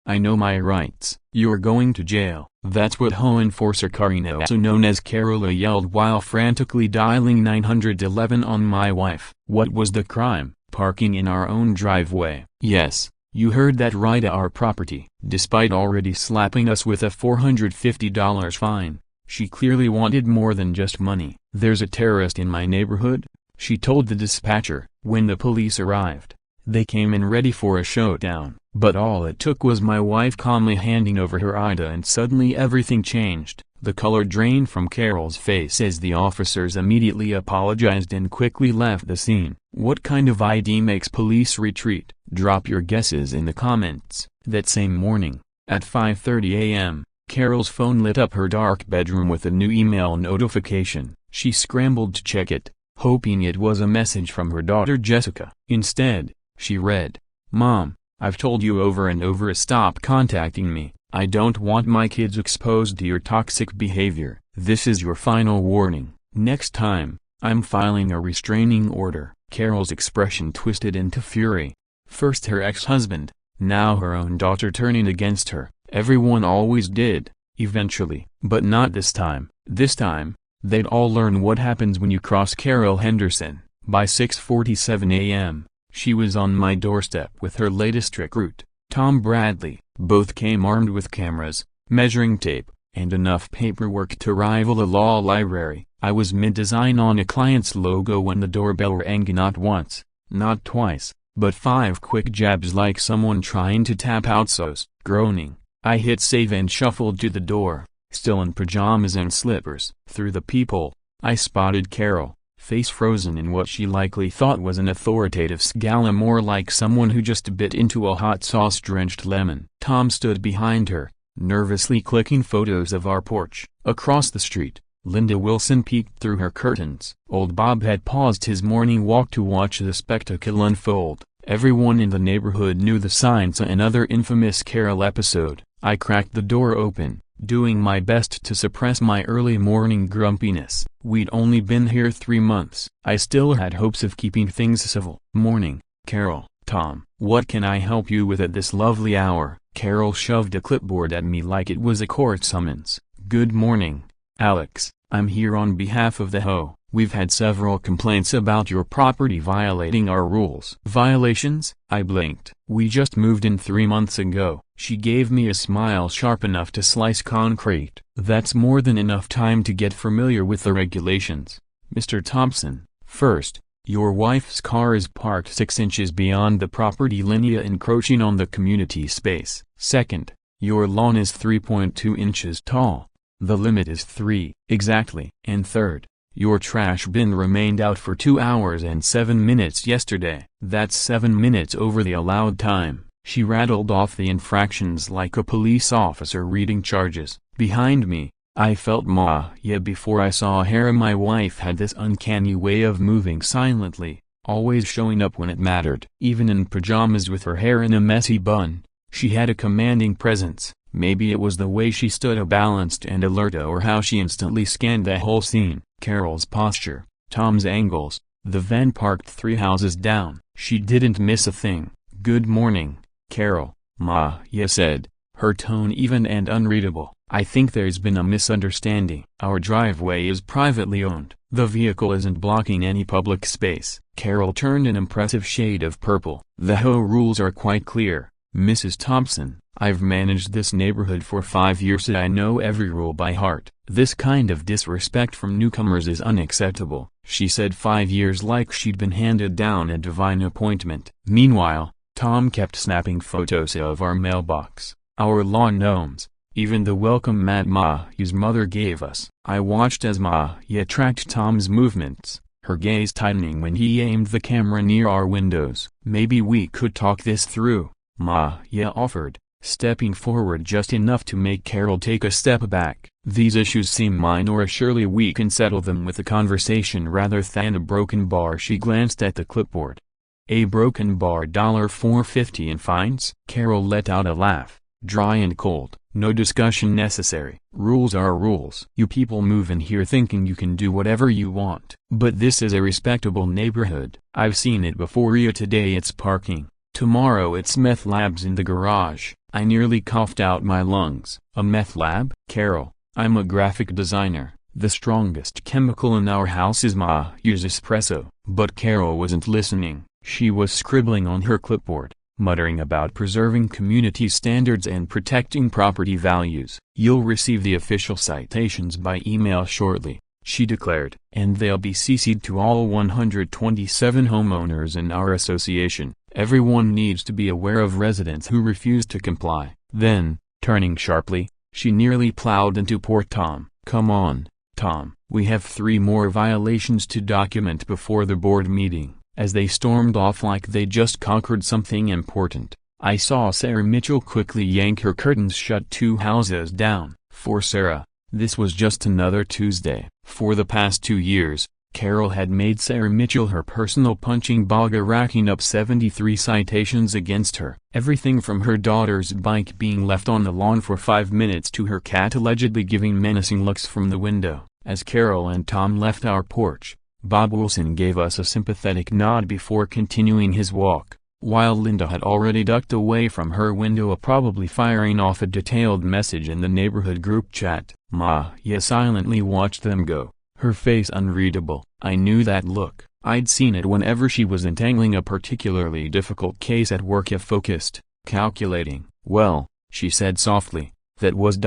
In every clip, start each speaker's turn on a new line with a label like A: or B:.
A: I know my rights. You're going to jail. That's what HOA enforcer Karina, also known as Carola, yelled while frantically dialing 911 on my wife. What was the crime? Parking in our own driveway. Yes, you heard that right, our property. Despite already slapping us with a $450 fine, she clearly wanted more than just money. There's a terrorist in my neighborhood, she told the dispatcher. When the police arrived, they came in ready for a showdown. But all it took was my wife calmly handing over her ID, and suddenly everything changed. The color drained from Carol's face as the officers immediately apologized and quickly left the scene. What kind of ID makes police retreat? Drop your guesses in the comments. That same morning, at 5:30 a.m., Carol's phone lit up her dark bedroom with a new email notification. She scrambled to check it, hoping it was a message from her daughter Jessica. Instead, she read, "Mom, I've told you over and over, stop contacting me. I don't want my kids exposed to your toxic behavior. This is your final warning. Next time, I'm filing a restraining order." Carol's expression twisted into fury. First her ex-husband, now her own daughter turning against her. Everyone always did, eventually. But not this time. This time, they'd all learn what happens when you cross Carol Henderson. By 6:47 a.m., she was on my doorstep with her latest recruit, Tom Bradley. Both came armed with cameras, measuring tape, and enough paperwork to rival a law library. I was mid-design on a client's logo when the doorbell rang, not once, not twice, but 5 quick jabs like someone trying to tap out sauce. Groaning, I hit save and shuffled to the door, still in pajamas and slippers. Through the peephole, I spotted Carol, face frozen in what she likely thought was an authoritative scowl, more like someone who just bit into a hot sauce-drenched lemon. Tom stood behind her, nervously clicking photos of our porch. Across the street, Linda Wilson peeked through her curtains. Old Bob had paused his morning walk to watch the spectacle unfold. Everyone in the neighborhood knew the signs of another infamous Carol episode. I cracked the door open, doing my best to suppress my early morning grumpiness. We'd only been here 3 months. I still had hopes of keeping things civil. "Morning, Carol." "Tom, what can I help you with at this lovely hour?" Carol shoved a clipboard at me like it was a court summons. "Good morning, Alex. I'm here on behalf of the HOA. We've had several complaints about your property violating our rules." "Violations?" I blinked. "We just moved in 3 months ago." She gave me a smile sharp enough to slice concrete. "That's more than enough time to get familiar with the regulations, Mr. Thompson. First, your wife's car is parked 6 inches beyond the property line, encroaching on the community space. Second, your lawn is 3.2 inches tall. The limit is 3. Exactly. And third, your trash bin remained out for 2 hours and 7 minutes yesterday. That's 7 minutes over the allowed time." She rattled off the infractions like a police officer reading charges. Behind me, I felt before I saw her. My wife had this uncanny way of moving silently, always showing up when it mattered. Even in pajamas with her hair in a messy bun, she had a commanding presence. Maybe it was the way she stood balanced and alert, or how she instantly scanned the whole scene. Carol's posture, Tom's angles, the van parked 3 houses down. She didn't miss a thing. "Good morning, Carol," Maya said, her tone even and unreadable. "I think there's been a misunderstanding. Our driveway is privately owned. The vehicle isn't blocking any public space." Carol turned an impressive shade of purple. "The HOA rules are quite clear, Mrs. Thompson. I've managed this neighborhood for 5 years and I know every rule by heart. This kind of disrespect from newcomers is unacceptable," she said, 5 years like she'd been handed down a divine appointment. Meanwhile, Tom kept snapping photos of our mailbox, our lawn gnomes, even the welcome mat Maya's mother gave us. I watched as Maya tracked Tom's movements, her gaze tightening when he aimed the camera near our windows. "Maybe we could talk this through," Maya offered, stepping forward just enough to make Carol take a step back. "These issues seem minor. Surely we can settle them with a conversation rather than a broken bar." She glanced at the clipboard. "A broken bar, $4.50 in fines?" Carol let out a laugh, dry and cold. "No discussion necessary. Rules are rules. You people move in here thinking you can do whatever you want. But this is a respectable neighborhood. I've seen it before. Today it's parking, Tomorrow it's meth labs in the garage. I nearly coughed out my lungs. A meth lab? Carol, I'm a graphic designer. The strongest chemical in our house is my use espresso. But Carol wasn't listening. She was scribbling on her clipboard, muttering about preserving community standards and protecting property values. You'll receive the official citations by email shortly, she declared. And they'll be CC'd to all 127 homeowners in our association. Everyone needs to be aware of residents who refuse to comply. Then, turning sharply, she nearly plowed into poor Tom. Come on, Tom, we have 3 more violations to document before the board meeting. As they stormed off like they just conquered something important, I saw Sarah Mitchell quickly yank her curtains shut 2 houses down. For Sarah, this was just another Tuesday. For the past 2 years, Carol had made Sarah Mitchell her personal punching bag, racking up 73 citations against her. Everything from her daughter's bike being left on the lawn for 5 minutes to her cat allegedly giving menacing looks from the window. As Carol and Tom left our porch, Bob Wilson gave us a sympathetic nod before continuing his walk, while Linda had already ducked away from her window, probably firing off a detailed message in the neighborhood group chat. Maya silently watched them go, her face unreadable. I knew that look. I'd seen it whenever she was entangling a particularly difficult case at work. Focused, calculating. Well, she said softly, that was ...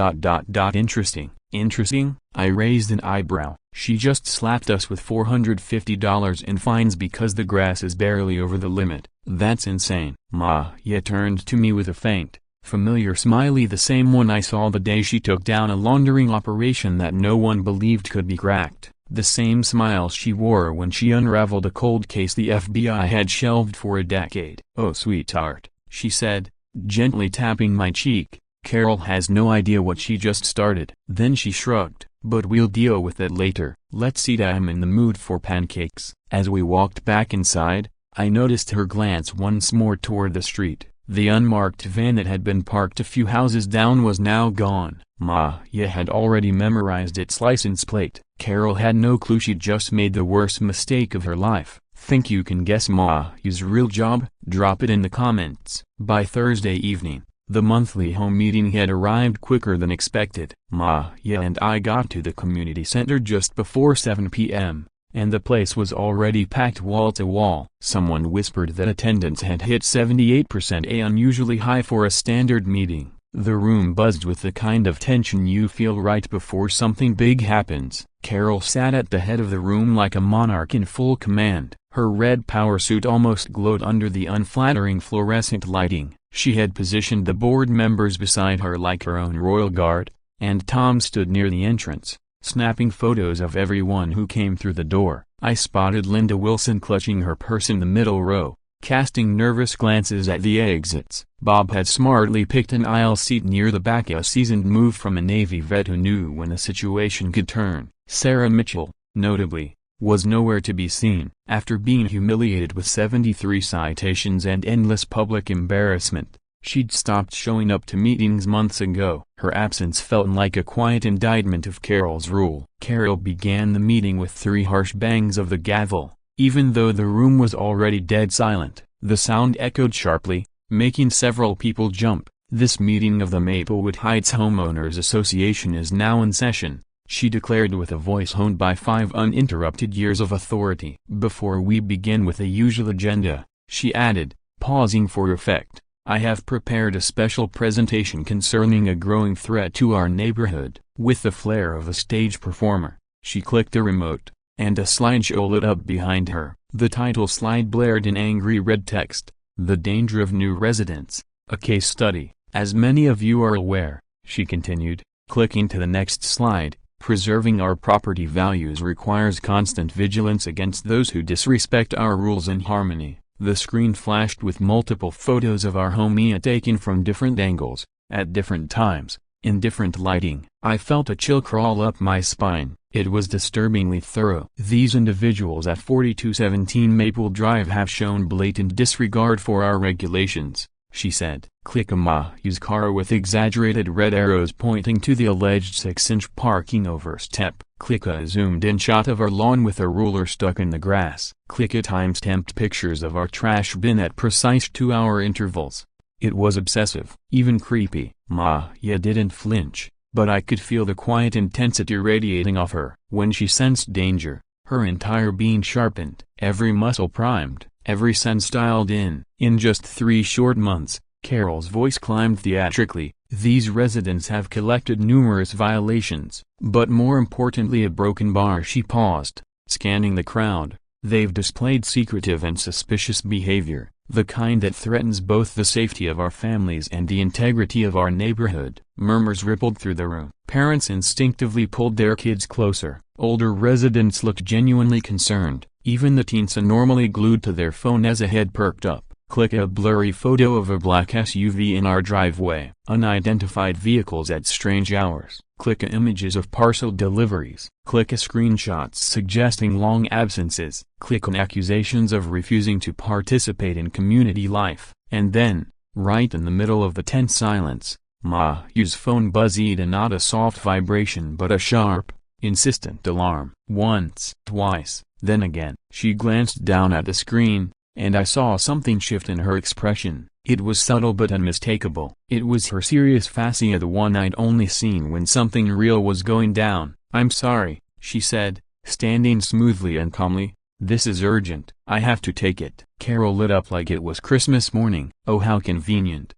A: interesting. Interesting? I raised an eyebrow. She just slapped us with $450 in fines because the grass is barely over the limit. That's insane. Maya turned to me with a faint, familiar smiley, the same one I saw the day she took down a laundering operation that no one believed could be cracked. The same smile she wore when she unraveled a cold case the FBI had shelved for a decade. Oh sweetheart, she said, gently tapping my cheek. Carol has no idea what she just started. Then she shrugged, but we'll deal with it later. Let's eat. I'm in the mood for pancakes. As we walked back inside, I noticed her glance once more toward the street. The unmarked van that had been parked a few houses down was now gone. Maya had already memorized its license plate. Carol had no clue she'd just made the worst mistake of her life. Think you can guess Maya's real job? Drop it in the comments. By Thursday evening, the monthly home meeting had arrived quicker than expected. Maya and I got to the community center just before 7 p.m., and the place was already packed wall to wall. Someone whispered that attendance had hit 78%, unusually high for a standard meeting. The room buzzed with the kind of tension you feel right before something big happens. Carol sat at the head of the room like a monarch in full command. Her red power suit almost glowed under the unflattering fluorescent lighting. She had positioned the board members beside her like her own royal guard, and Tom stood near the entrance, snapping photos of everyone who came through the door. I spotted Linda Wilson clutching her purse in the middle row, casting nervous glances at the exits. Bob had smartly picked an aisle seat near the back, a seasoned move from a Navy vet who knew when a situation could turn. Sarah Mitchell, notably, was nowhere to be seen. After being humiliated with 73 citations and endless public embarrassment, she'd stopped showing up to meetings months ago. Her absence felt like a quiet indictment of Carol's rule. Carol began the meeting with 3 harsh bangs of the gavel. Even though the room was already dead silent, the sound echoed sharply, making several people jump. This meeting of the Maplewood Heights Homeowners Association is now in session, she declared with a voice honed by 5 uninterrupted years of authority. Before we begin with the usual agenda, she added, pausing for effect, I have prepared a special presentation concerning a growing threat to our neighborhood. With the flair of a stage performer, she clicked a remote, and a slideshow lit up behind her. The title slide blared in angry red text, The Danger of New Residents, a case study. As many of you are aware, she continued, clicking to the next slide, preserving our property values requires constant vigilance against those who disrespect our rules and harmony. The screen flashed with multiple photos of our home taken from different angles, at different times, in different lighting. I felt a chill crawl up my spine. It was disturbingly thorough. These individuals at 4217 Maple Drive have shown blatant disregard for our regulations. she said. Click Mayu's car with exaggerated red arrows pointing to the alleged 6-inch parking overstep. Click a zoomed-in shot of our lawn with a ruler stuck in the grass. Click a time-stamped pictures of our trash bin at precise 2-hour intervals. It was obsessive, even creepy. Maya didn't flinch, but I could feel the quiet intensity radiating off her. When she sensed danger, her entire being sharpened, every muscle primed, every sense dialed in. In just 3 short months, Carol's voice climbed theatrically. These residents have collected numerous violations, but more importantly a broken bar. She paused, scanning the crowd. They've displayed secretive and suspicious behavior, the kind that threatens both the safety of our families and the integrity of our neighborhood. Murmurs rippled through the room. Parents instinctively pulled their kids closer. Older residents looked genuinely concerned, even the teens normally glued to their phone as a head perked up. Click a blurry photo of a black SUV in our driveway. Unidentified vehicles at strange hours. Click images of parcel deliveries. Click screenshots suggesting long absences. Click on accusations of refusing to participate in community life. And then, right in the middle of the tense silence, Mayu's phone buzzed, and not a soft vibration but a sharp, insistent alarm. Once, twice, then again. She glanced down at the screen, and I saw something shift in her expression. It was subtle but unmistakable. It was her serious fascia, the one I'd only seen when something real was going down. "I'm sorry," she said, standing smoothly and calmly. "This is urgent. I have to take it." Carol lit up like it was Christmas morning. "Oh, how convenient,"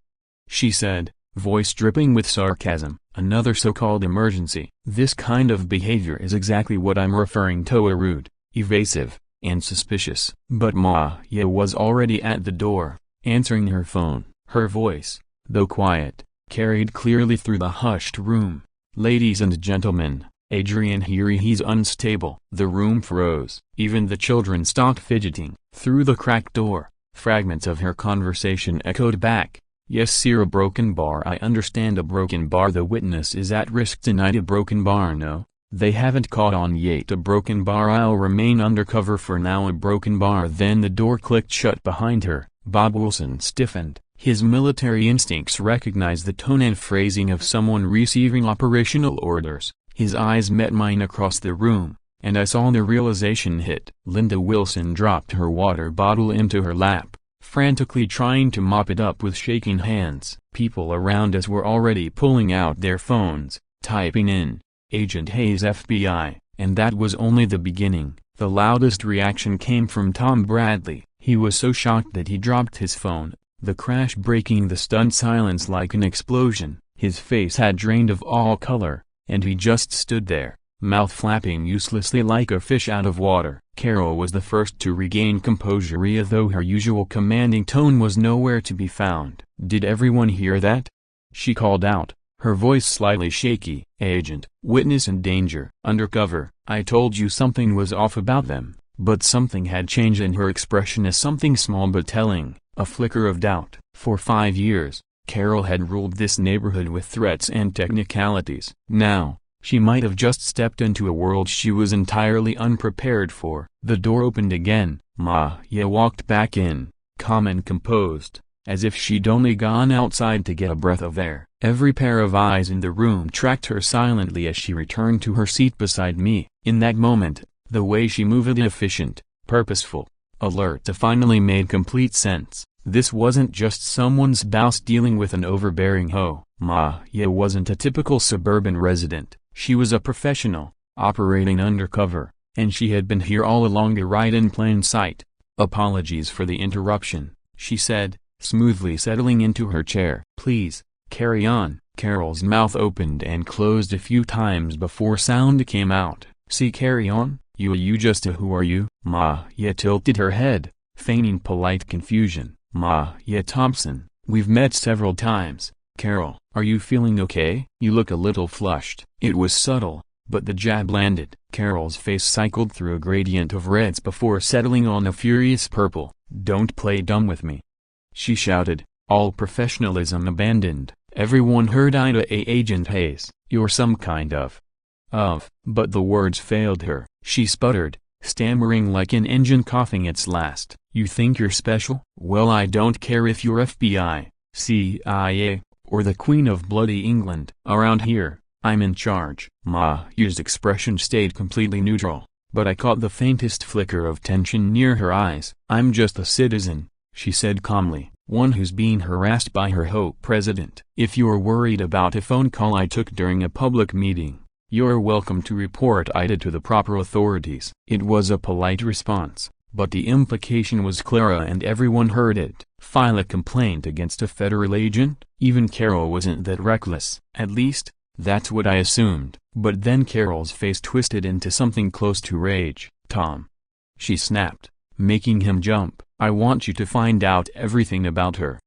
A: she said, voice dripping with sarcasm. "Another so-called emergency." This kind of behavior is exactly what I'm referring to: rude, evasive, and suspicious. But Maya was already at the door, answering her phone. Her voice, though quiet, carried clearly through the hushed room. "Ladies and gentlemen, Adrian here. He's unstable." The room froze. Even the children stopped fidgeting. Through the cracked door, fragments of her conversation echoed back. "Yes sir, a broken bar. I understand, a broken bar. The witness is at risk tonight. A broken bar. No, they haven't caught on yet. A broken bar. I'll remain undercover for now. A broken bar." Then the door clicked shut behind her. Bob Wilson stiffened. His military instincts recognized the tone and phrasing of someone receiving operational orders. His eyes met mine across the room, and I saw the realization hit. Linda Wilson dropped her water bottle into her lap, frantically trying to mop it up with shaking hands. People around us were already pulling out their phones, typing in, "Agent Hayes FBI," and that was only the beginning. The loudest reaction came from Tom Bradley. He was so shocked that he dropped his phone, the crash breaking the stunned silence like an explosion. His face had drained of all color, and he just stood there, mouth flapping uselessly like a fish out of water. Carol was the first to regain composure, though her usual commanding tone was nowhere to be found. "Did everyone hear that?" she called out, her voice slightly shaky. "Agent, witness in danger, undercover." "I told you something was off about them." But something had changed in her expression, as something small but telling, a flicker of doubt. For 5 years, Carol had ruled this neighborhood with threats and technicalities. Now, she might have just stepped into a world she was entirely unprepared for. The door opened again. Maya walked back in, calm and composed, as if she'd only gone outside to get a breath of air. Every pair of eyes in the room tracked her silently as she returned to her seat beside me. In that moment, the way she moved, efficient, purposeful, alert, finally made complete sense. This wasn't just someone's spouse dealing with an overbearing hoe. Maya wasn't a typical suburban resident. She was a professional, operating undercover, and she had been here all along, right in plain sight. "Apologies for the interruption," she said, smoothly settling into her chair. "Please, carry on." Carol's mouth opened and closed a few times before sound came out. "See, carry on? You just who are you?" Maya tilted her head, feigning polite confusion. "Maya Thompson, we've met several times." "Carol, are you feeling okay? You look a little flushed." It was subtle, but the jab landed. Carol's face cycled through a gradient of reds before settling on a furious purple. "Don't play dumb with me," she shouted, all professionalism abandoned. Everyone heard Ida Agent Hayes. "You're some kind of..." But the words failed her. She sputtered, stammering like an engine coughing its last. "You think you're special? Well, I don't care if you're FBI. CIA, or the Queen of Bloody England. Around here, I'm in charge. Maya's expression stayed completely neutral, but I caught the faintest flicker of tension near her eyes. I'm just a citizen, she said calmly, one who's being harassed by her HOA president. If you're worried about a phone call I took during a public meeting, you're welcome to report it to the proper authorities. It was a polite response, but the implication was clear and everyone heard it. File a complaint against a federal agent? Even Carol wasn't that reckless. At least, that's what I assumed. But then Carol's face twisted into something close to rage. Tom, she snapped, making him jump. I want you to find out everything about her.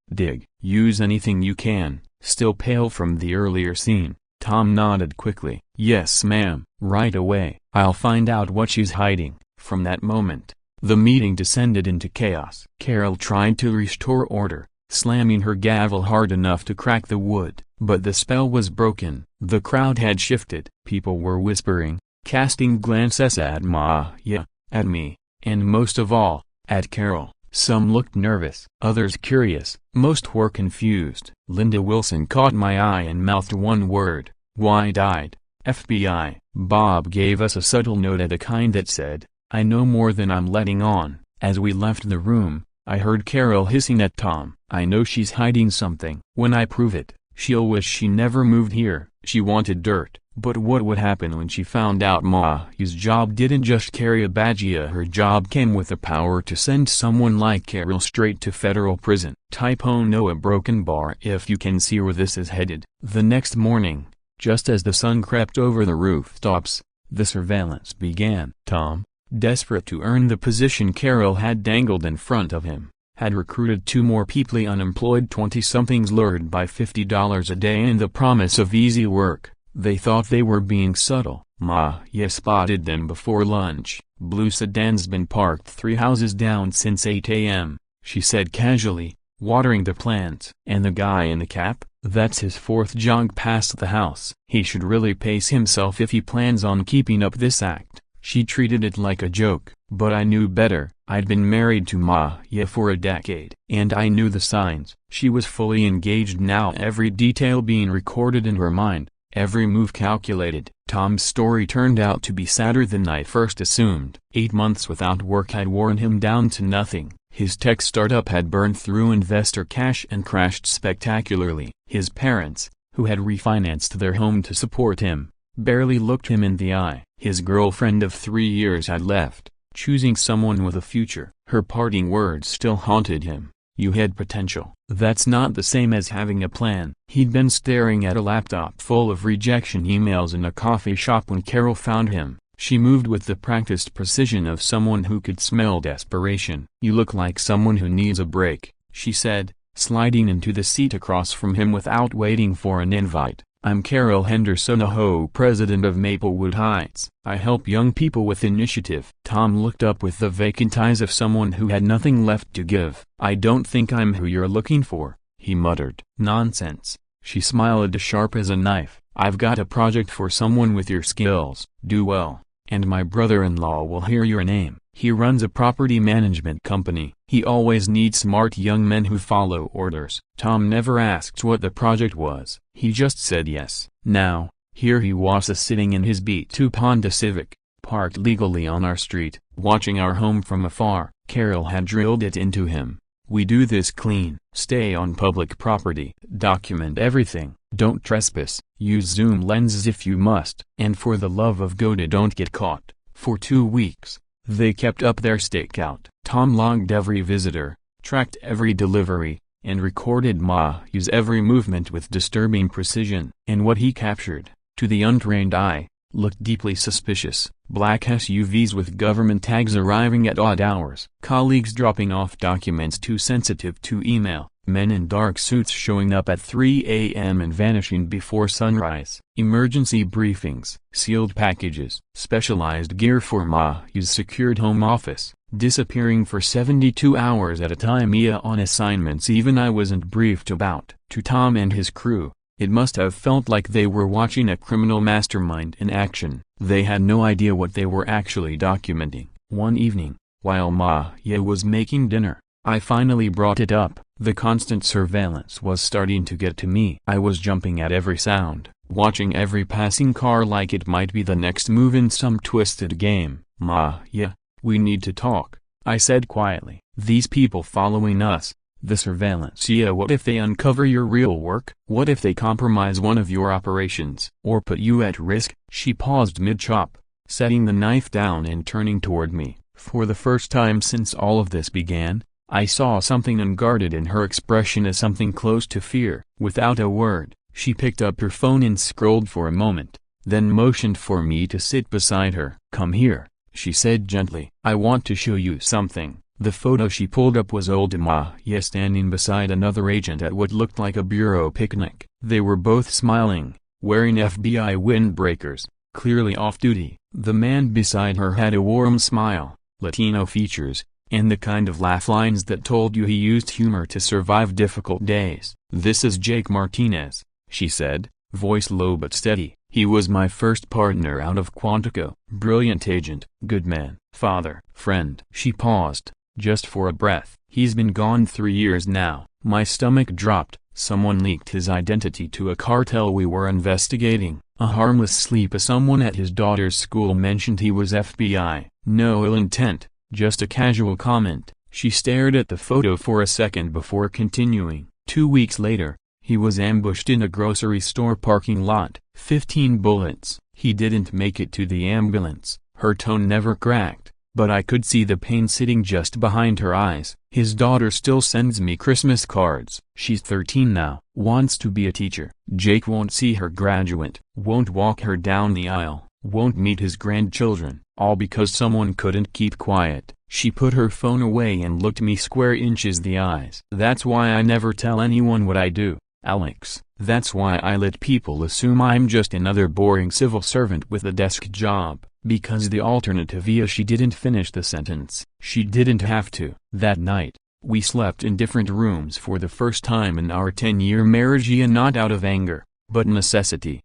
A: Use anything you can. Still pale from the earlier scene, Tom nodded quickly. Yes ma'am. Right away. I'll find out what she's hiding. From that moment, the meeting descended into chaos. Carol tried to restore order, slamming her gavel hard enough to crack the wood, but the spell was broken. The crowd had shifted. People were whispering, casting glances at Maya, at me, and most of all, at Carol. Some looked nervous, others curious, most were confused. Linda Wilson caught my eye and mouthed one word, wide-eyed, FBI. Bob gave us a subtle note of the kind that said, I know more than I'm letting on. As we left the room, I heard Carol hissing at Tom. I know she's hiding something. When I prove it, she'll wish she never moved here. She wanted dirt. But what would happen when she found out Maya's job didn't just carry a badge? Her job came with the power to send someone like Carol straight to federal prison. Typo no, a broken bar if you can see where this is headed. The next morning, just as the sun crept over the rooftops, the surveillance began. Tom, desperate to earn the position Carol had dangled in front of him, had recruited 2 more people, unemployed 20-somethings lured by $50 a day and the promise of easy work. They thought they were being subtle. Maya spotted them before lunch. Blue sedan's been parked 3 houses down since 8 a.m., she said casually, watering the plants. And the guy in the cap? That's his 4th jog past the house. He should really pace himself if he plans on keeping up this act. She treated it like a joke. But I knew better. I'd been married to Maya for a decade, and I knew the signs. She was fully engaged now, every detail being recorded in her mind. Every move calculated. Tom's story turned out to be sadder than I first assumed. 8 months without work had worn him down to nothing. His tech startup had burned through investor cash and crashed spectacularly. His parents, who had refinanced their home to support him, barely looked him in the eye. His girlfriend of 3 years had left, choosing someone with a future. Her parting words still haunted him. You had potential. That's not the same as having a plan. He'd been staring at a laptop full of rejection emails in a coffee shop when Carol found him. She moved with the practiced precision of someone who could smell desperation. You look like someone who needs a break, she said, sliding into the seat across from him without waiting for an invite. I'm Carol Henderson, HOA president of Maplewood Heights. I help young people with initiative. Tom looked up with the vacant eyes of someone who had nothing left to give. I don't think I'm who you're looking for, he muttered. Nonsense, she smiled sharp as a knife. I've got a project for someone with your skills. Do well, and my brother-in-law will hear your name. He runs a property management company. He always needs smart young men who follow orders. Tom never asked what the project was. He just said yes. Now, here he was sitting in his B2 Honda Civic, parked legally on our street, watching our home from afar. Carol had drilled it into him. We do this clean. Stay on public property. Document everything. Don't trespass. Use zoom lenses if you must. And for the love of God, don't get caught. For 2 weeks, they kept up their stakeout. Tom logged every visitor, tracked every delivery, and recorded Maya's every movement with disturbing precision. And what he captured, to the untrained eye, looked deeply suspicious. Black SUVs with government tags arriving at odd hours. Colleagues dropping off documents too sensitive to email. Men in dark suits showing up at 3 a.m. and vanishing before sunrise. Emergency briefings. Sealed packages. Specialized gear for Maya's secured home office. Disappearing for 72 hours at a time on assignments even I wasn't briefed about. To Tom and his crew, it must have felt like they were watching a criminal mastermind in action. They had no idea what they were actually documenting. One evening, while Maya was making dinner, I finally brought it up. The constant surveillance was starting to get to me. I was jumping at every sound, watching every passing car like it might be the next move in some twisted game. "Ma, yeah, we need to talk," I said quietly. "These people following us, the surveillance, yeah, what if they uncover your real work? What if they compromise one of your operations, or put you at risk?" She paused mid-chop, setting the knife down and turning toward me. For the first time since all of this began, I saw something unguarded in her expression, as something close to fear. Without a word, she picked up her phone and scrolled for a moment, then motioned for me to sit beside her. "Come here," she said gently. "I want to show you something." The photo she pulled up was old Maya standing beside another agent at what looked like a bureau picnic. They were both smiling, wearing FBI windbreakers, clearly off-duty. The man beside her had a warm smile, Latino features, and the kind of laugh lines that told you he used humor to survive difficult days. "This is Jake Martinez," she said, voice low but steady. "He was my first partner out of Quantico. Brilliant agent, good man, father, friend." She paused, just for a breath. "He's been gone 3 years now." My stomach dropped. Someone leaked his identity to a cartel we were investigating. A harmless sleeper. Someone at his daughter's school mentioned he was FBI. No ill intent, just a casual comment. She stared at the photo for a second before continuing. 2 weeks later, he was ambushed in a grocery store parking lot. 15 bullets. He didn't make it to the ambulance. Her tone never cracked, but I could see the pain sitting just behind her eyes. "His daughter still sends me Christmas cards. She's 13 now. Wants to be a teacher. Jake won't see her graduate, won't walk her down the aisle, won't meet his grandchildren, all because someone couldn't keep quiet." She put her phone away and looked me square inches the eyes. "That's why I never tell anyone what I do, Alex. That's why I let people assume I'm just another boring civil servant with a desk job. Because the alternative is..." She didn't finish the sentence. She didn't have to. That night, we slept in different rooms for the first time in our 10-year marriage, not out of anger, but necessity.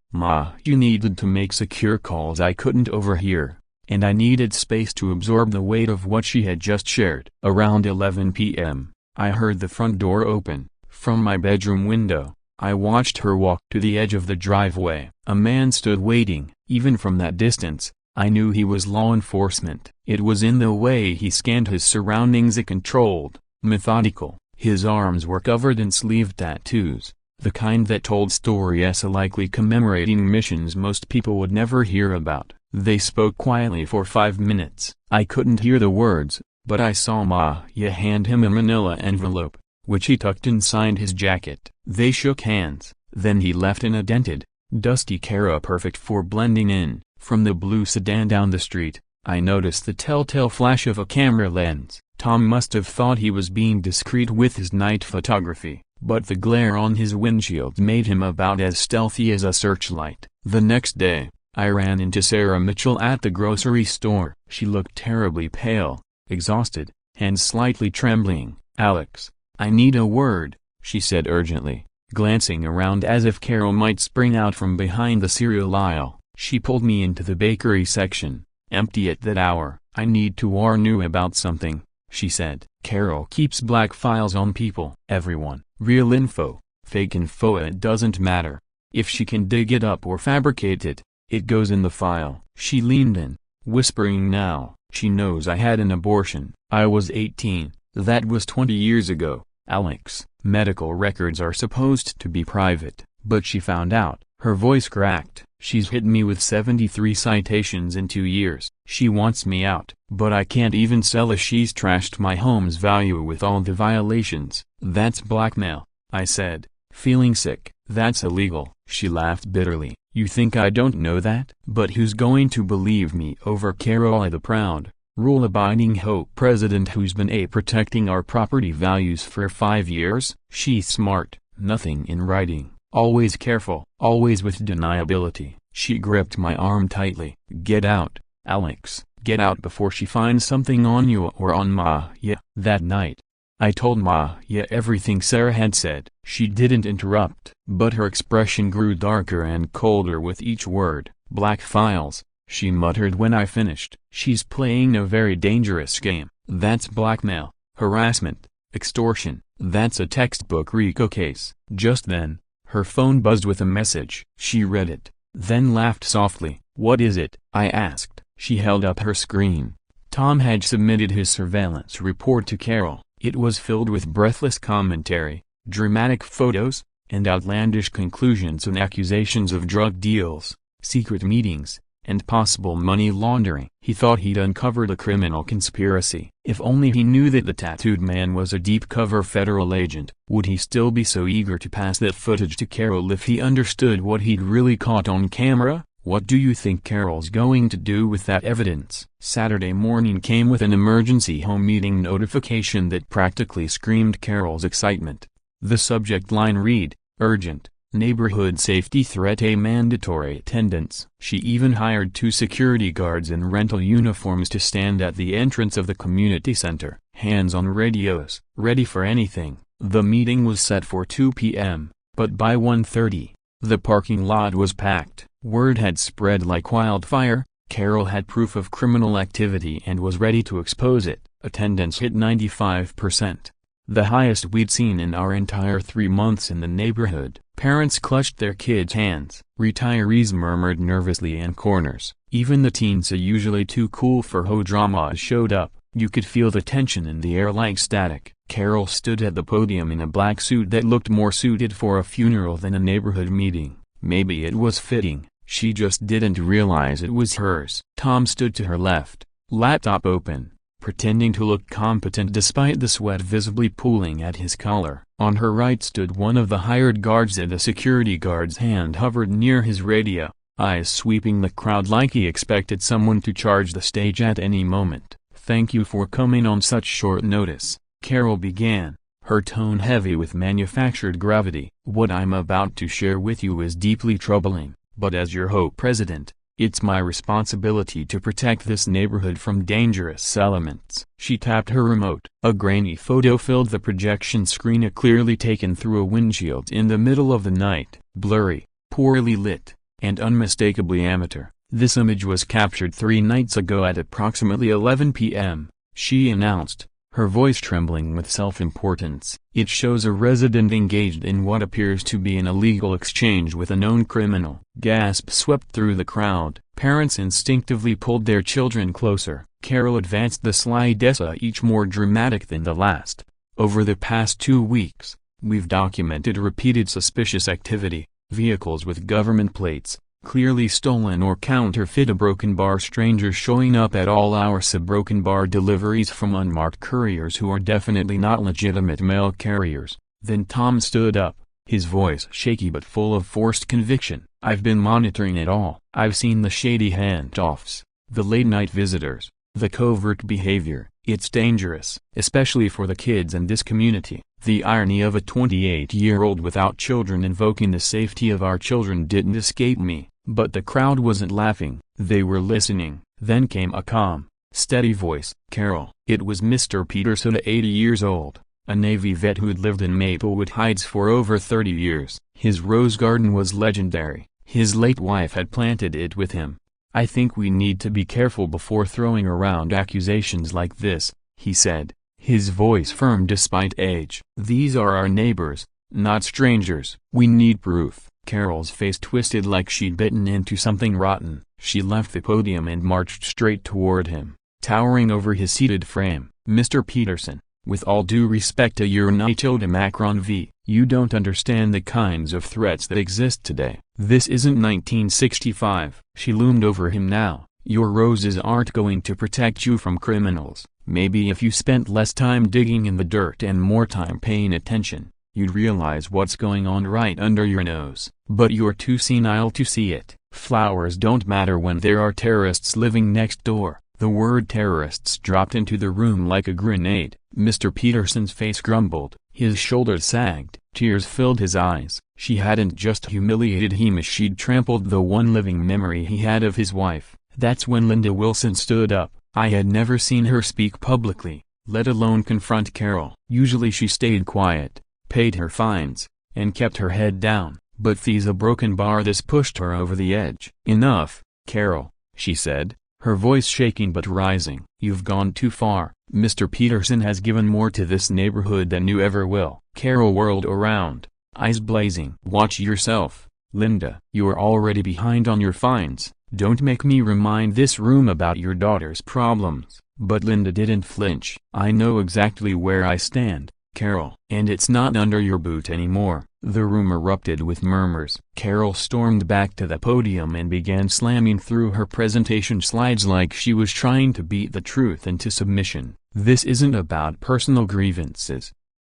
A: You needed to make secure calls I couldn't overhear, and I needed space to absorb the weight of what she had just shared. Around 11 p.m., I heard the front door open. From my bedroom window, I watched her walk to the edge of the driveway. A man stood waiting. Even from that distance, I knew he was law enforcement. It was in the way he scanned his surroundings, a controlled, methodical. His arms were covered in sleeve tattoos, the kind that told stories likely commemorating missions most people would never hear about. They spoke quietly for 5 minutes. I couldn't hear the words, but I saw Maya hand him a manila envelope, which he tucked inside his jacket. They shook hands, then he left in a dented, dusty Cara, perfect for blending in. From the blue sedan down the street, I noticed the telltale flash of a camera lens. Tom must have thought he was being discreet with his night photography, but the glare on his windshield made him about as stealthy as a searchlight. The next day, I ran into Sarah Mitchell at the grocery store. She looked terribly pale, exhausted, and slightly trembling. "Alex, I need a word," she said urgently, glancing around as if Carol might spring out from behind the cereal aisle. She pulled me into the bakery section, empty at that hour. "I need to warn you about something," she said. "Carol keeps black files on people. Everyone. Real info, fake info, it doesn't matter. If she can dig it up or fabricate it, it goes in the file." She leaned in, whispering now. "She knows I had an abortion. I was 18. That was 20 years ago, Alex. Medical records are supposed to be private, but she found out." Her voice cracked. "She's hit me with 73 citations in 2 years. She wants me out, but I can't even sell as she's trashed my home's value with all the violations." "That's blackmail," I said, feeling sick. "That's illegal." She laughed bitterly. "You think I don't know that? But who's going to believe me over Carola, the proud, rule-abiding HOA president who's been protecting our property values for 5 years? She's smart, nothing in writing. Always careful, always with deniability." She gripped my arm tightly. "Get out, Alex, get out before she finds something on you or on Maya." That night, I told Maya everything Sarah had said. She didn't interrupt, but her expression grew darker and colder with each word. "Black files," she muttered when I finished. "She's playing a very dangerous game. That's blackmail, harassment, Extortion. That's a textbook RICO case. Just then, her phone buzzed with a message. She read it, then laughed softly. "What is it?" I asked. She held up her screen. Tom had submitted his surveillance report to Carol. It was filled with breathless commentary, dramatic photos, and outlandish conclusions and accusations of drug deals, secret meetings, and possible money laundering. He thought he'd uncovered a criminal conspiracy. If only he knew that the tattooed man was a deep-cover federal agent. Would he still be so eager to pass that footage to Carol if he understood what he'd really caught on camera? What do you think Carol's going to do with that evidence? Saturday morning came with an emergency home meeting notification that practically screamed Carol's excitement. The subject line read, "Urgent. Neighborhood safety threat, a mandatory attendance." She even hired 2 security guards in rental uniforms to stand at the entrance of the community center, hands on radios, ready for anything. The meeting was set for 2 p.m., but by 1:30, the parking lot was packed. Word had spread like wildfire. Carol had proof of criminal activity and was ready to expose it. Attendance hit 95%. The highest we'd seen in our entire 3 months in the neighborhood. Parents clutched their kids' hands. Retirees murmured nervously in corners. Even the teens, usually too cool for HOA dramas, showed up. You could feel the tension in the air like static. Carol stood at the podium in a black suit that looked more suited for a funeral than a neighborhood meeting. Maybe it was fitting. She just didn't realize it was hers. Tom stood to her left, laptop open, pretending to look competent despite the sweat visibly pooling at his collar. On her right stood one of the hired guards, and a security guard's hand hovered near his radio, eyes sweeping the crowd like he expected someone to charge the stage at any moment. "Thank you for coming on such short notice," Carol began, her tone heavy with manufactured gravity. "What I'm about to share with you is deeply troubling, but as your HOA president, it's my responsibility to protect this neighborhood from dangerous elements." She tapped her remote. A grainy photo filled the projection screen, clearly taken through a windshield in the middle of the night, blurry, poorly lit, and unmistakably amateur. "This image was captured 3 nights ago at approximately 11 p.m., she announced, her voice trembling with self-importance. "It shows a resident engaged in what appears to be an illegal exchange with a known criminal." Gasps swept through the crowd. Parents instinctively pulled their children closer. Carol advanced the slide, each more dramatic than the last. "Over the past 2 weeks, we've documented repeated suspicious activity, vehicles with government plates, clearly stolen or counterfeit, a broken bar, strangers showing up at all hours, broken bar deliveries from unmarked couriers who are definitely not legitimate mail carriers." Then Tom stood up, his voice shaky but full of forced conviction. "I've been monitoring it all. I've seen the shady handoffs, the late-night visitors, the covert behavior. It's dangerous, especially for the kids in this community." The irony of a 28-year-old without children invoking the safety of our children didn't escape me. But the crowd wasn't laughing. They were listening. Then came a calm, steady voice. "Carol." It was Mr. Peterson, 80 years old, a Navy vet who'd lived in Maplewood Heights for over 30 years. His rose garden was legendary. His late wife had planted it with him. "I think we need to be careful before throwing around accusations like this," he said, his voice firm despite age. "These are our neighbors, not strangers. We need proof." Carol's face twisted like she'd bitten into something rotten. She left the podium and marched straight toward him, towering over his seated frame. "Mr. Peterson, with all due respect to your Macron v. You don't understand the kinds of threats that exist today. This isn't 1965. She loomed over him now. "Your roses aren't going to protect you from criminals. Maybe if you spent less time digging in the dirt and more time paying attention, you'd realize what's going on right under your nose. But you're too senile to see it. Flowers don't matter when there are terrorists living next door." The word terrorists dropped into the room like a grenade. Mr. Peterson's face grumbled, his shoulders sagged, tears filled his eyes. She hadn't just humiliated him, she'd trampled the one living memory he had of his wife. That's when Linda Wilson stood up. I had never seen her speak publicly, let alone confront Carol. Usually she stayed quiet, paid her fines, and kept her head down. But a broken bar, this pushed her over the edge. "Enough, Carol," she said, her voice shaking but rising. "You've gone too far. Mr. Peterson has given more to this neighborhood than you ever will." Carol whirled around, eyes blazing. "Watch yourself, Linda. You're already behind on your fines. Don't make me remind this room about your daughter's problems." But Linda didn't flinch. "I know exactly where I stand, Carol. And it's not under your boot anymore." The room erupted with murmurs. Carol stormed back to the podium and began slamming through her presentation slides like she was trying to beat the truth into submission. "This isn't about personal grievances,"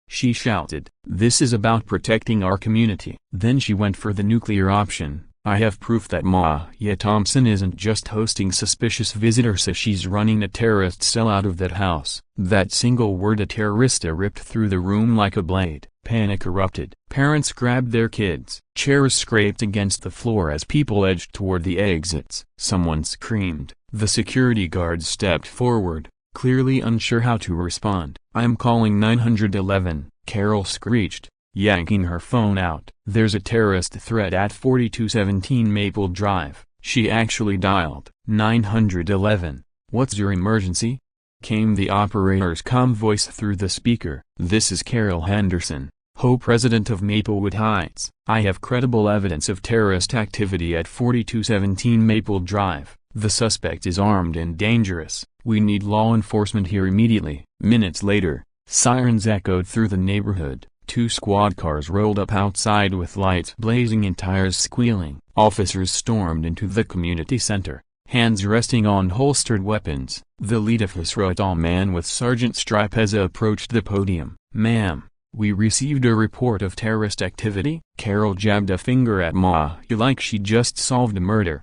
A: she shouted. "This is about protecting our community." Then she went for the nuclear option. "I have proof that Maya Thompson isn't just hosting suspicious visitors. She's running a terrorist cell out of that house." That single word, a terrorista, ripped through the room like a blade. Panic erupted. Parents grabbed their kids. Chairs scraped against the floor as people edged toward the exits. Someone screamed. The security guards stepped forward, clearly unsure how to respond. "I'm calling 911, Carol screeched, yanking her phone out. "There's a terrorist threat at 4217 Maple Drive." She actually dialed 911. "What's your emergency?" came the operator's calm voice through the speaker. "This is Carol Henderson, HOA president of Maplewood Heights. I have credible evidence of terrorist activity at 4217 Maple Drive. The suspect is armed and dangerous. We need law enforcement here immediately." Minutes later, sirens echoed through the neighborhood. 2 squad cars rolled up outside with lights blazing and tires squealing. Officers stormed into the community center, hands resting on holstered weapons. The lead officer, a tall man with sergeant stripe, approached the podium. "Ma'am, we received a report of terrorist activity." Carol jabbed a finger at Maya like she just solved a murder.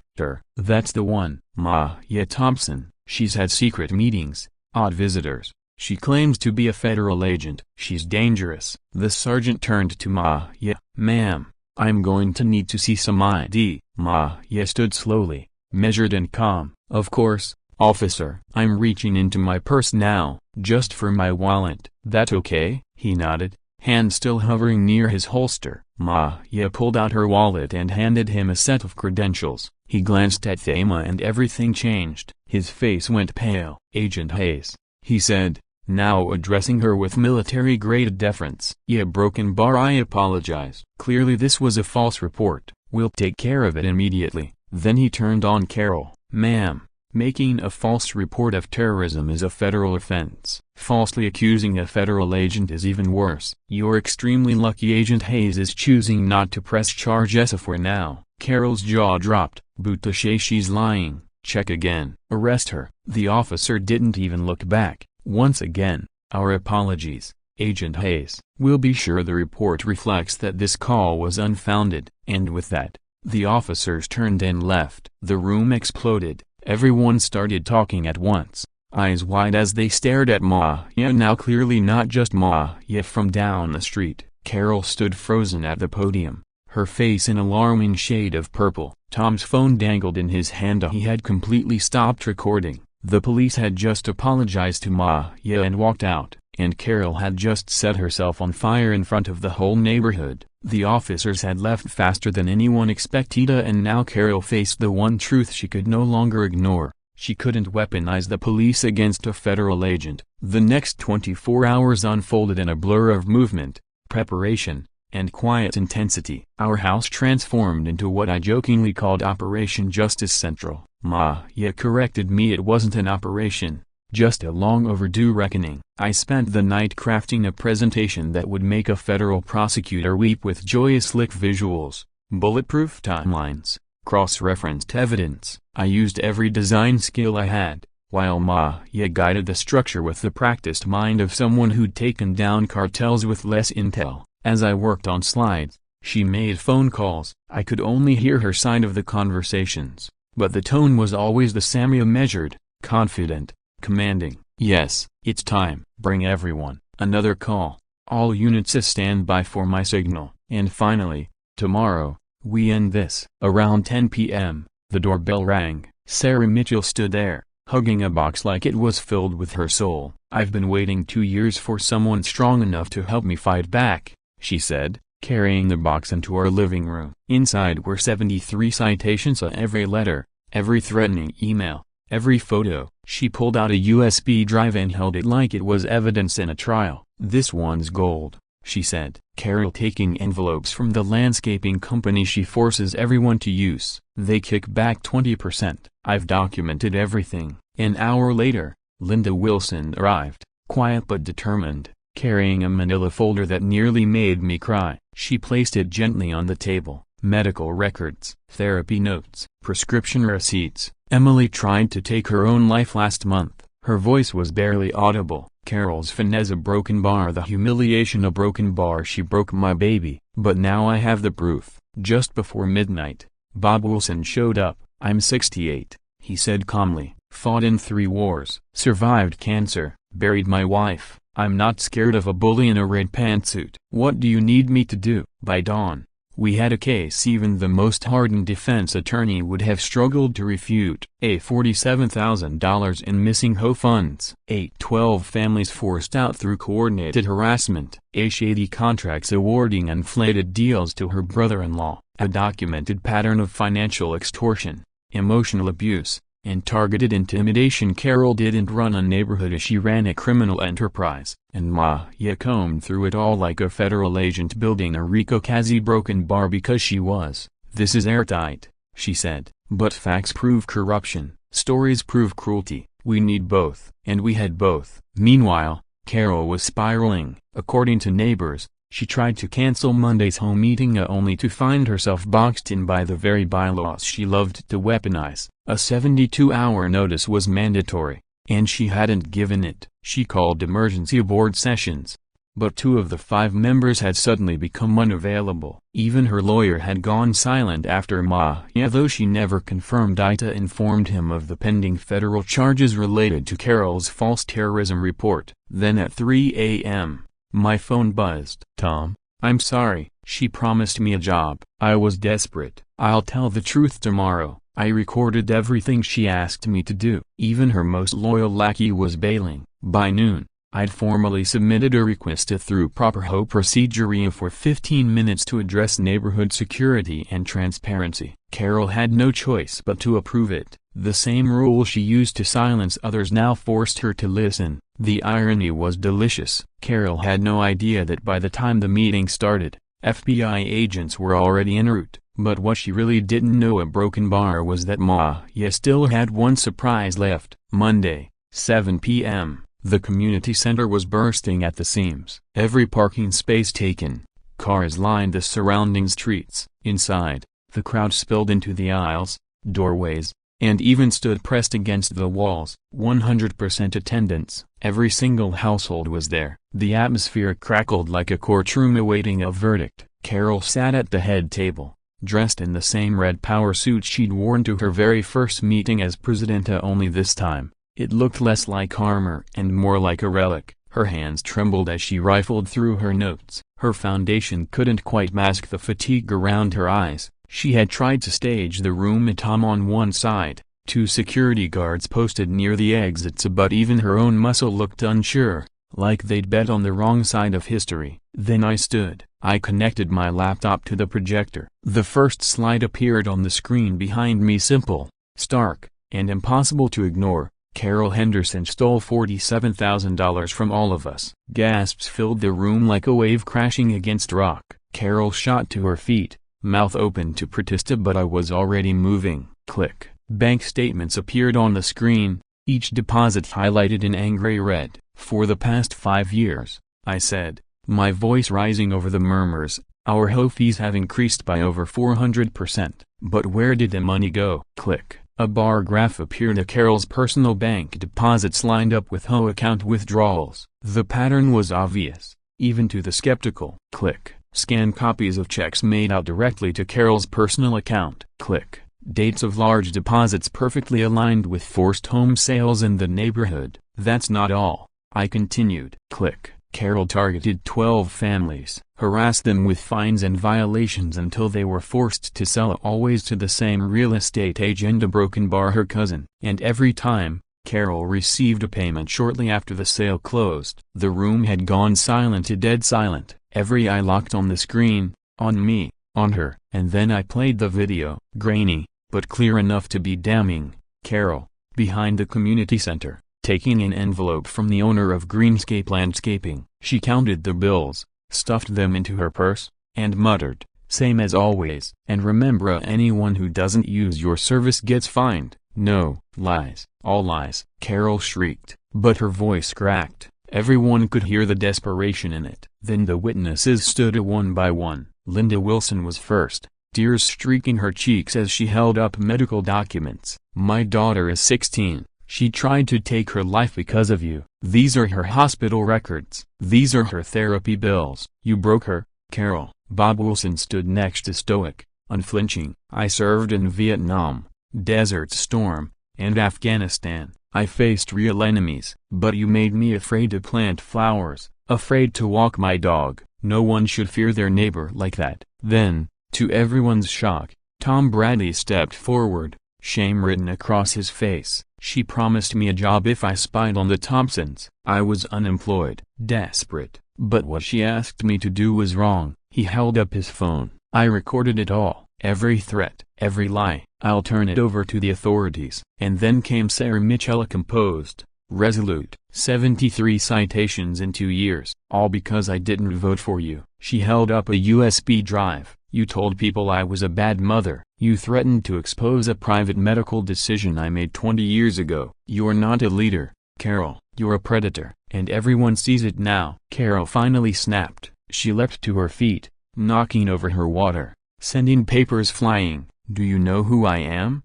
A: "That's the one, Maya Thompson. She's had secret meetings, odd visitors. She claims to be a federal agent. She's dangerous." The sergeant turned to Maya. "Ma'am, I'm going to need to see some ID." Maya stood slowly, measured and calm. "Of course, officer. I'm reaching into my purse now, just for my wallet." "That okay?" He nodded, hand still hovering near his holster. Maya pulled out her wallet and handed him a set of credentials. He glanced at Thema and everything changed. His face went pale. "Agent Hayes," he said, now addressing her with military-grade deference. "Yeah, broken bar, I apologize. Clearly this was a false report. We'll take care of it immediately." Then he turned on Carol. "Ma'am, making a false report of terrorism is a federal offense. Falsely accusing a federal agent is even worse. You're extremely lucky Agent Hayes is choosing not to press charges for now." Carol's jaw dropped. "Boucher, she's lying. Check again." "Arrest her." The officer didn't even look back. "Once again, our apologies, Agent Hayes. We'll be sure the report reflects that this call was unfounded." And with that, the officers turned and left. The room exploded. Everyone started talking at once, eyes wide as they stared at Maya, now clearly not just Maya from down the street. Carol stood frozen at the podium, her face an alarming shade of purple. Tom's phone dangled in his hand. He had completely stopped recording. The police had just apologized to Maya and walked out, and Carol had just set herself on fire in front of the whole neighborhood. The officers had left faster than anyone expected, and now Carol faced the one truth she could no longer ignore. She couldn't weaponize the police against a federal agent. The next 24 hours unfolded in a blur of movement, preparation, and quiet intensity. Our house transformed into what I jokingly called Operation Justice Central. Maya corrected me. It wasn't an operation, just a long overdue reckoning. I spent the night crafting a presentation that would make a federal prosecutor weep with joy. Slick visuals, bulletproof timelines, cross-referenced evidence. I used every design skill I had, while Maya guided the structure with the practiced mind of someone who'd taken down cartels with less intel. As I worked on slides, she made phone calls. I could only hear her side of the conversations, but the tone was always the same, measured, confident, commanding. "Yes, it's time. Bring everyone." Another call. "All units stand by for my signal." And finally, "Tomorrow, we end this." Around 10 p.m., the doorbell rang. Sarah Mitchell stood there, hugging a box like it was filled with her soul. "I've been waiting 2 years for someone strong enough to help me fight back," she said, carrying the box into our living room. Inside were 73 citations, every letter, every threatening email, Every photo. She pulled out a USB drive and held it like it was evidence in a trial. "This one's gold," she said. Carol taking envelopes from the landscaping company she forces everyone to use. They kick back 20%. "I've documented everything." An hour later, Linda Wilson arrived, quiet but determined, carrying a manila folder that nearly made me cry. She placed it gently on the table. Medical records, therapy notes, prescription receipts. Emily tried to take her own life last month. Her voice was barely audible. Carol's finesse, a broken bar, the humiliation, a broken bar. "She broke my baby, but now I have the proof." Just before midnight, Bob Wilson showed up. "I'm 68, he said calmly. "Fought in 3 wars, survived cancer, buried my wife. I'm not scared of a bully in a red pantsuit. What do you need me to do?" By dawn, we had a case even the most hardened defense attorney would have struggled to refute. A $47,000 in missing HOA funds. 12 families forced out through coordinated harassment. A shady contracts awarding inflated deals to her brother-in-law. A documented pattern of financial extortion, emotional abuse, and targeted intimidation. Carol didn't run a neighborhood, she ran a criminal enterprise. And Maya combed through it all like a federal agent building a Rico Kazi broken bar because she was. "This is airtight," she said. "But facts prove corruption, stories prove cruelty. We need both." And we had both. Meanwhile, Carol was spiraling. According to neighbors, she tried to cancel Monday's home meeting only to find herself boxed in by the very bylaws she loved to weaponize. A 72-hour notice was mandatory, and she hadn't given it. She called emergency board sessions, but 2 of the 5 members had suddenly become unavailable. Even her lawyer had gone silent after Maya, though she never confirmed. Ita informed him of the pending federal charges related to Carol's false terrorism report. Then at 3 a.m., my phone buzzed. "Tom, I'm sorry, she promised me a job." I was desperate. "I'll tell the truth tomorrow. I recorded everything she asked me to do." Even her most loyal lackey was bailing. By noon, I'd formally submitted a request through proper HOA procedure for 15 minutes to address neighborhood security and transparency. Carol had no choice but to approve it. The same rule she used to silence others now forced her to listen. The irony was delicious. Carol had no idea that by the time the meeting started, FBI agents were already en route. But what she really didn't know, a broken bar, was that Maya still had one surprise left. Monday, 7 p.m., the community center was bursting at the seams. Every parking space taken. Cars lined the surrounding streets. Inside, the crowd spilled into the aisles, doorways, and even stood pressed against the walls. 100% attendance. Every single household was there. The atmosphere crackled like a courtroom awaiting a verdict. Carol sat at the head table, dressed in the same red power suit she'd worn to her very first meeting as presidenta, only this time, it looked less like armor and more like a relic. Her hands trembled as she rifled through her notes. Her foundation couldn't quite mask the fatigue around her eyes. She had tried to stage the room at Tom on one side, 2 security guards posted near the exits, but even her own muscle looked unsure, like they'd bet on the wrong side of history. Then I stood. I connected my laptop to the projector. The first slide appeared on the screen behind me, simple, stark, and impossible to ignore. Carol Henderson stole $47,000 from all of us. Gasps filled the room like a wave crashing against rock. Carol shot to her feet, mouth open to protest, but I was already moving. Click. Bank statements appeared on the screen, each deposit highlighted in angry red. "For the past 5 years," I said, my voice rising over the murmurs, "our HOA fees have increased by over 400%. But where did the money go?" Click. A bar graph appeared of Carol's personal bank deposits lined up with HOA account withdrawals. The pattern was obvious, even to the skeptical. Click. Scan copies of checks made out directly to Carol's personal account. Click. Dates of large deposits perfectly aligned with forced home sales in the neighborhood. "That's not all," I continued. Click. Carol targeted 12 families, harassed them with fines and violations until they were forced to sell, always to the same real estate agent, a broken bar, her cousin. And every time, Carol received a payment shortly after the sale closed. The room had gone silent, dead silent. Every eye locked on the screen, on me, on her. And then I played the video. Grainy, but clear enough to be damning. Carol, behind the community center, taking an envelope from the owner of Greenscape Landscaping. She counted the bills, stuffed them into her purse, and muttered, "Same as always. And remember, anyone who doesn't use your service gets fined." "No, lies, all lies," Carol shrieked, but her voice cracked. Everyone could hear the desperation in it. Then the witnesses stood one by one. Linda Wilson was first, tears streaking her cheeks as she held up medical documents. "My daughter is 16. She tried to take her life because of you. These are her hospital records. These are her therapy bills. You broke her, Carol." Bob Wilson stood next to stoic, unflinching. "I served in Vietnam, Desert Storm, and Afghanistan. I faced real enemies. But you made me afraid to plant flowers, afraid to walk my dog. No one should fear their neighbor like that." Then, to everyone's shock, Tom Bradley stepped forward, shame written across his face. "She promised me a job if I spied on the Thompsons. I was unemployed, desperate, but what she asked me to do was wrong." He held up his phone. "I recorded it all, every threat, every lie. I'll turn it over to the authorities." And then came Sarah Mitchell, composed, resolute. 73 citations in 2 years, all because I didn't vote for you." She held up a USB drive. "You told people I was a bad mother. You threatened to expose a private medical decision I made 20 years ago. You're not a leader, Carol. You're a predator, and everyone sees it now." Carol finally snapped. She leapt to her feet, knocking over her water, sending papers flying. "Do you know who I am?"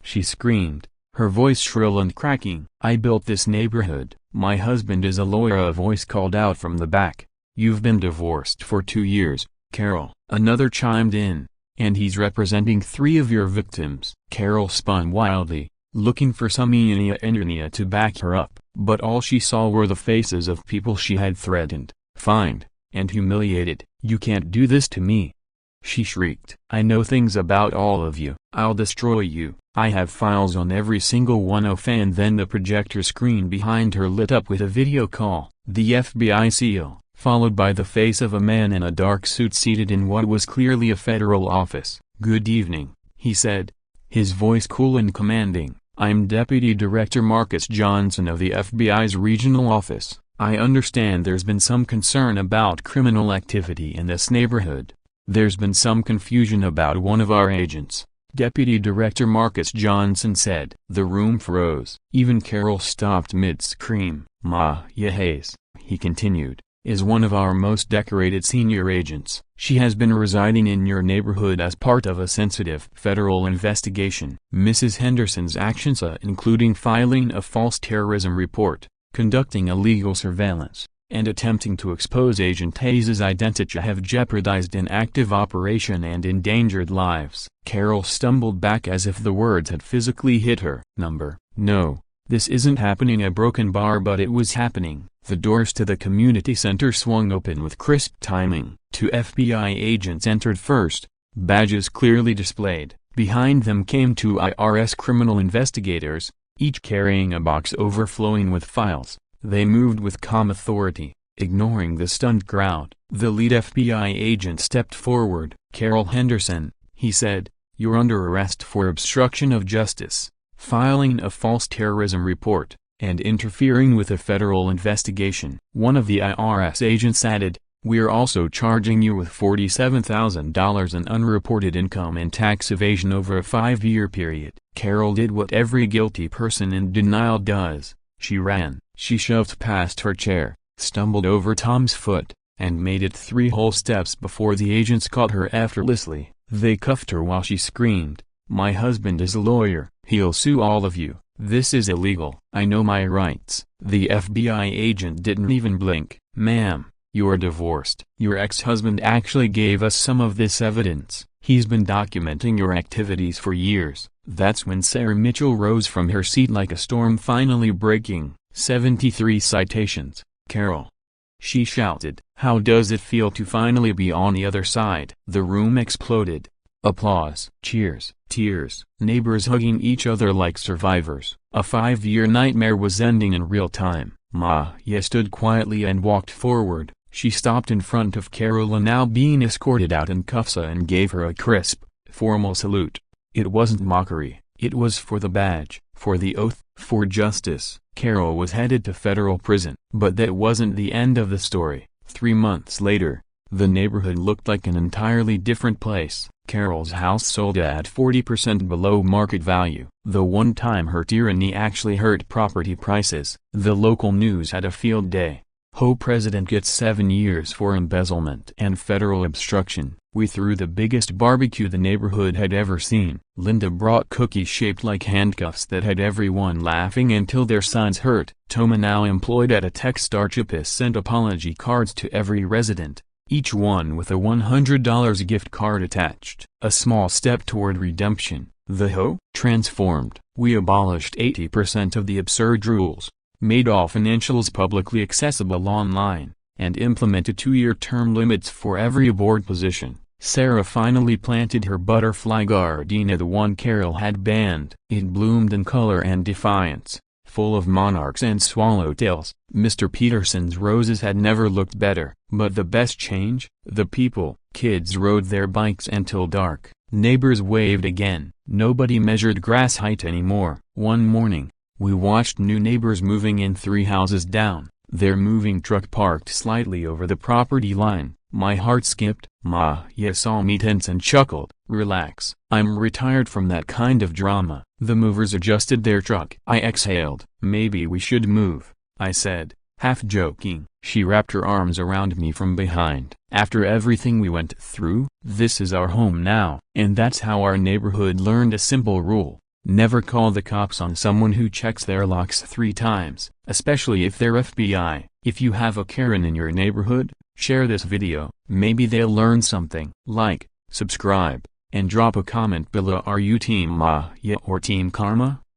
A: she screamed, her voice shrill and cracking. "I built this neighborhood. My husband is a lawyer." A voice called out from the back. "You've been divorced for 2 years, Carol." Another chimed in. "And he's representing 3 of your victims." Carol spun wildly, looking for some energy to back her up, but all she saw were the faces of people she had threatened, fined, and humiliated. "You can't do this to me," she shrieked. "I know things about all of you. I'll destroy you. I have files on every single one of." And then the projector screen behind her lit up with a video call. The FBI seal, followed by the face of a man in a dark suit seated in what was clearly a federal office. "Good evening," he said, his voice cool and commanding. "I'm Deputy Director Marcus Johnson of the FBI's regional office. I understand there's been some concern about criminal activity in this neighborhood. There's been some confusion about one of our agents," Deputy Director Marcus Johnson said. The room froze. Even Carol stopped mid-scream. "Maya Hayes," he continued, "is one of our most decorated senior agents. She has been residing in your neighborhood as part of a sensitive federal investigation. Mrs. Henderson's actions, including filing a false terrorism report, conducting illegal surveillance, and attempting to expose Agent Hayes' identity, have jeopardized an active operation and endangered lives." Carol stumbled back as if the words had physically hit her. "No, this isn't happening." A broken bar, but it was happening. The doors to the community center swung open with crisp timing. 2 FBI agents entered first, badges clearly displayed. Behind them came 2 IRS criminal investigators, each carrying a box overflowing with files. They moved with calm authority, ignoring the stunned crowd. The lead FBI agent stepped forward. "Carol Henderson," he said, "you're under arrest for obstruction of justice, filing a false terrorism report, and interfering with a federal investigation." One of the IRS agents added, "We're also charging you with $47,000 in unreported income and tax evasion over a 5-year period." Carol did what every guilty person in denial does. She ran. She shoved past her chair, stumbled over Tom's foot, and made it 3 whole steps before the agents caught her effortlessly. They cuffed her while she screamed, "My husband is a lawyer. He'll sue all of you. This is illegal. I know my rights." The FBI agent didn't even blink. "Ma'am, you're divorced. Your ex-husband actually gave us some of this evidence. He's been documenting your activities for years." That's when Sarah Mitchell rose from her seat like a storm finally breaking. 73 citations, Carol, she shouted. "How does it feel to finally be on the other side?" The room exploded. Applause, cheers, tears, neighbors hugging each other like survivors. A 5-year nightmare was ending in real time. Maya stood quietly and walked forward. She stopped in front of Carol, now being escorted out in cuffs, and gave her a crisp, formal salute. It wasn't mockery, it was for the badge. for the oath, for justice. Carol was headed to federal prison. But that wasn't the end of the story. 3 months later, the neighborhood looked like an entirely different place. Carol's house sold at 40% below market value. The one time her tyranny actually hurt property prices. The local news had a field day. HOA president gets 7 years for embezzlement and federal obstruction. We threw the biggest barbecue the neighborhood had ever seen. Linda brought cookies shaped like handcuffs that had everyone laughing until their sides hurt. Toma, now employed at a tech startup, sent apology cards to every resident, each one with a $100 gift card attached. A small step toward redemption. The HOA transformed. We abolished 80% of the absurd rules, made all financials publicly accessible online, and implemented 2-year term limits for every board position. Sarah finally planted her butterfly gardenia, the one Carol had banned. It bloomed in color and defiance, full of monarchs and swallowtails. Mr. Peterson's roses had never looked better. But the best change? The people. Kids rode their bikes until dark. Neighbors waved again. Nobody measured grass height anymore. One morning, we watched new neighbors moving in 3 houses down. Their moving truck parked slightly over the property line. My heart skipped. Ma saw me tense and chuckled. Relax. I'm retired from that kind of drama. The movers adjusted their truck. I exhaled. Maybe we should move, I said, half joking. She wrapped her arms around me from behind. After everything we went through, this is our home now. And that's how our neighborhood learned a simple rule. Never call the cops on someone who checks their locks 3 times, especially if they're FBI. If you have a Karen in your neighborhood, share this video. Maybe they'll learn something. Like, subscribe, and drop a comment below. Are you Team Maya or Team Karma?